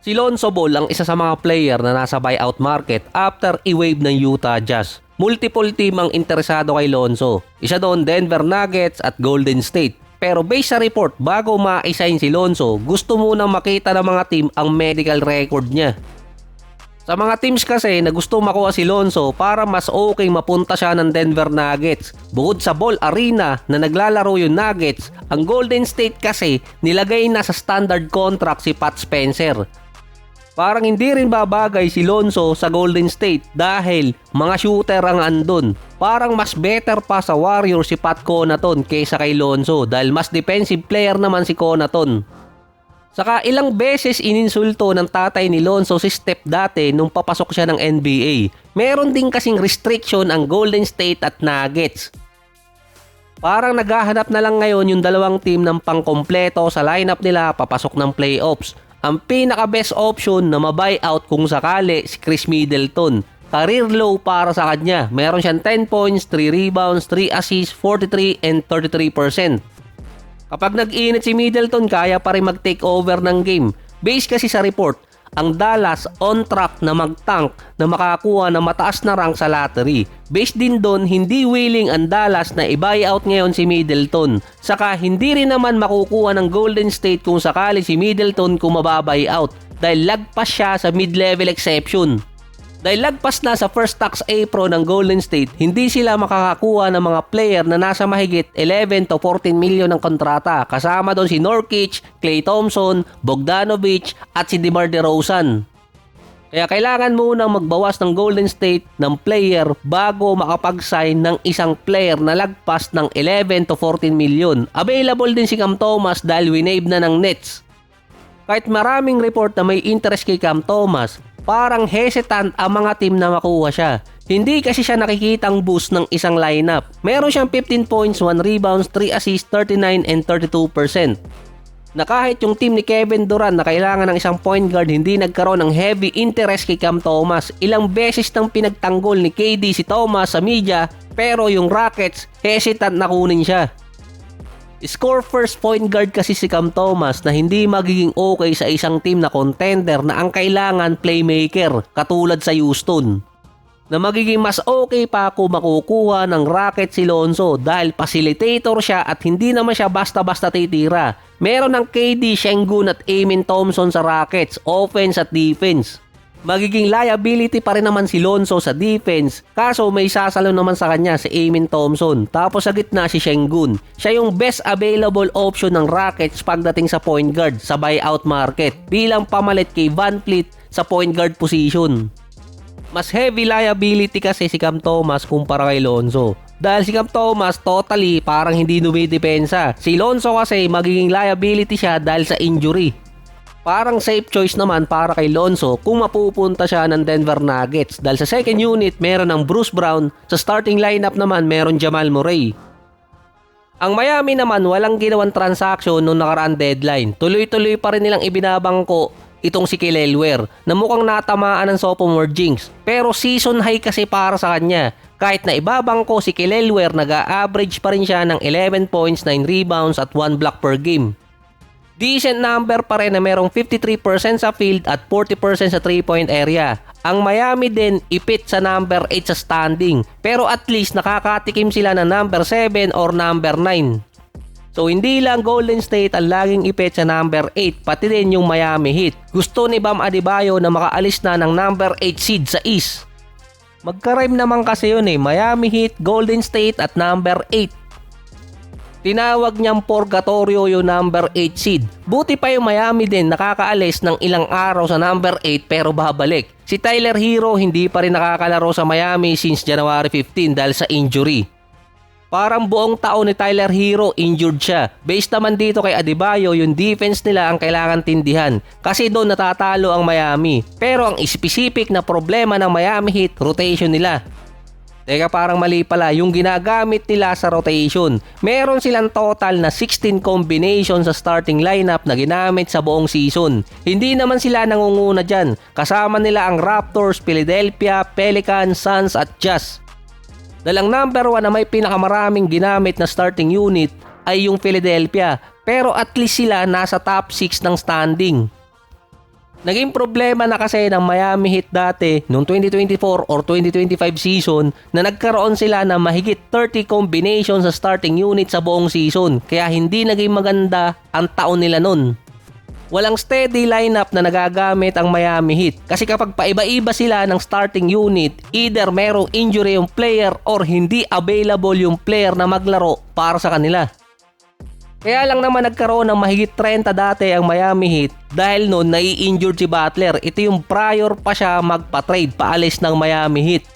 Si Lonzo Ball ang isa sa mga player na nasa buyout market after i-waive ng Utah Jazz. Multiple team ang interesado kay Lonzo. Isa doon Denver Nuggets at Golden State. Pero based sa report, bago ma-assign si Lonzo, gusto munang makita ng mga team ang medical record niya. Sa mga teams kasi na gusto makuha si Lonzo para mas okay mapunta siya ng Denver Nuggets. Bukod sa Ball Arena na naglalaro yung Nuggets, ang Golden State kasi nilagay na sa standard contract si Pat Spencer. Parang hindi rin babagay si Lonzo sa Golden State dahil mga shooter ang andun. Parang mas better pa sa Warriors si Pat Connaughton kaysa kay Lonzo dahil mas defensive player naman si Connaughton. Saka ilang beses ininsulto ng tatay ni Lonzo si Steph dati nung papasok siya ng NBA. Meron din kasing restriction ang Golden State at Nuggets. Parang naghahanap na lang ngayon yung dalawang team ng pangkompleto sa lineup nila papasok ng playoffs. Ang pinaka-best option na mabuyout kung sakali si Chris Middleton. Career low para sa kanya. Meron siyang 10 points, 3 rebounds, 3 assists, 43 and 33%. Kapag nag-init si Middleton, kaya pa rin mag-take over ng game. Based kasi sa report, ang Dallas on track na mag-tank na makakuha ng mataas na rank sa lottery. Based din doon, hindi willing ang Dallas na i-buyout ngayon si Middleton. Saka hindi rin naman makukuha ng Golden State kung sakali si Middleton kung mababuyout dahil lagpas siya sa mid-level exception. Dahil lagpas na sa first tax apron ng Golden State, hindi sila makakakuha ng mga player na nasa mahigit 11 to 14 milyon ng kontrata. Kasama doon si Nurkic, Klay Thompson, Bogdanovic at si DeMar DeRozan. Kaya kailangan munang magbawas ng Golden State ng player bago makapag-sign ng isang player na lagpas ng 11 to 14 milyon. Available din si Cam Thomas dahil winave na ng Nets. Kahit maraming report na may interest kay Cam Thomas, parang hesitant ang mga team na makuha siya. Hindi kasi siya nakikitang boost ng isang lineup. Meron siyang 15 points, 1 rebounds, 3 assists, 39 and 32%. Na kahit yung team ni Kevin Durant na kailangan ng isang point guard, hindi nagkaroon ng heavy interest kay Cam Thomas. Ilang beses nang pinagtanggol ni KD si Thomas sa media, pero yung Rockets hesitant na kunin siya. Score first point guard kasi si Cam Thomas na hindi magiging okay sa isang team na contender na ang kailangan playmaker katulad sa Houston. Na magiging mas okay pa kung makukuha ng Rockets si Lonzo dahil facilitator siya at hindi naman siya basta-basta titira. Meron ng KD, Şengün at Amen Thompson sa Rockets, offense at defense. Magiging liability pa rin naman si Lonzo sa defense, kaso may sasalo naman sa kanya si Amen Thompson. Tapos sa gitna si Şengün. Siya yung best available option ng Rockets pagdating sa point guard sa buyout market bilang pamalit kay VanVleet sa point guard position. Mas heavy liability kasi si Cam Thomas kumpara kay Lonzo. Dahil si Cam Thomas totally parang hindi dumidepensa. Si Lonzo kasi magiging liability siya dahil sa injury. Parang safe choice naman para kay Lonzo kung mapupunta siya ng Denver Nuggets dahil sa second unit meron ng Bruce Brown, sa starting lineup naman meron Jamal Murray. Ang Miami naman walang ginawang transaction noong nakaraang deadline. Tuloy-tuloy pa rin nilang ibinabangko itong si Kelly Oubre na mukhang natamaan ng sophomore jinx. Pero season high kasi para sa kanya. Kahit na ibabangko si Kelly Oubre, nag-a-average pa rin siya ng 11 points, 9 rebounds at 1 block per game. Decent number pa rin na merong 53% sa field at 40% sa 3-point area. Ang Miami din ipit sa number 8 sa standing, pero at least nakakatikim sila ng number 7 or number 9. So hindi lang Golden State ang laging ipit sa number 8, pati din yung Miami Heat. Gusto ni Bam Adebayo na makaalis na ng number 8 seed sa East. Magka-rhyme naman kasi yun Miami Heat, Golden State at number 8. Tinawag niyang purgatorio yung number 8 seed. Buti pa yung Miami din nakakaalis ng ilang araw sa number 8 pero babalik. Si Tyler Hero hindi pa rin nakakalaro sa Miami since January 15 dahil sa injury. Parang buong taon ni Tyler Hero injured siya. Based naman dito kay Adebayo, yung defense nila ang kailangan tindihan kasi doon natatalo ang Miami. Pero ang specific na problema ng Miami Heat, rotation nila. Teka, parang mali pala yung ginagamit nila sa rotation. Meron silang total na 16 combination sa starting lineup na ginamit sa buong season. Hindi naman sila nangunguna dyan. Kasama nila ang Raptors, Philadelphia, Pelicans, Suns at Jazz. Dalang number 1 na may pinakamaraming ginamit na starting unit ay yung Philadelphia. Pero at least sila nasa top 6 ng standing. Naging problema na kasi ng Miami Heat dati noong 2024 or 2025 season na nagkaroon sila ng mahigit 30 combinations sa starting unit sa buong season, kaya hindi naging maganda ang taon nila nun. Walang steady lineup na nagagamit ang Miami Heat kasi kapag paiba-iba sila ng starting unit, either merong injury yung player or hindi available yung player na maglaro para sa kanila. Kaya lang naman nagkaroon ng mahigit 30 dati ang Miami Heat dahil noon nai-injured si Butler. Ito yung prior pa siya magpa-trade paalis ng Miami Heat.